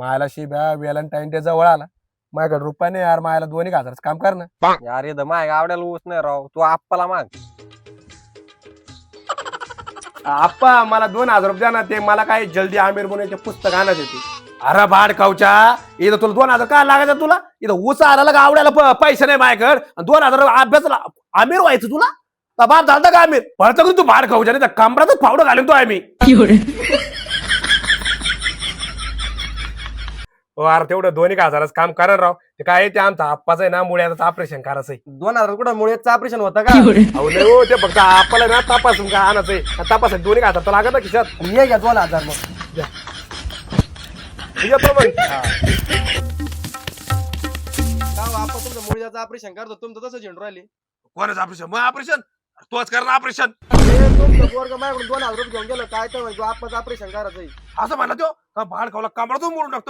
मायला शिब्या Valentine day जवळ आला, माझ्याकडे रुपये नाही यार, मायला 2,000 काम कर ना. यार इथं माय आवड्याला ऊस नाही राव, तू आप्पाला माग. आप्पा मला 2,000 रुपये द्या ना, ते मला काय जल्दी आमिर बनवायचे पुस्तक आणत होते. अरे भाड खाऊच्या, इथं तुला 2,000 काय लागायचं, तुला इथं ऊस आणायला आवड्याला पैसे नाही माझ्याकडे, 2,000 अभ्यासाला आमिर व्हायचं तुला? बाप झालता का आमिर? पळतो तू भाड खाऊच्या, नाही तर कमरातच फावडं घालून तो आम्ही. हो अरे तेवढं 2,000 काम करा राव. ते काय ते आमचा आप्पाचं आहे ना, मुळ्याचं ऑपरेशन करायचंय. 2,000 कुठं मुळेच ऑपरेशन होतं का? अहो नाही हो, ते फक्त आप्पाला ना तपासून काय आणायचंय, तपासायला 2,000 तर लागत ना खिशात. ये घ्या 2,000 मग. येतो मग. आपण तुमचं मुळ्याचं ऑपरेशन करतो, तुमचं तसं झेंडू राहिले. कोणाचं ऑपरेशन? मग ऑपरेशन तोच कर ना ऑपरेशन. तुमचं पोरगं माझ्याकडून 2,000 रुपये घेऊन गेलं, काय तर म्हणजे आपलं ऑपरेशन करायचंय. असं म्हणला तो भाड खाऊला कमरातून मोडून टाकतो.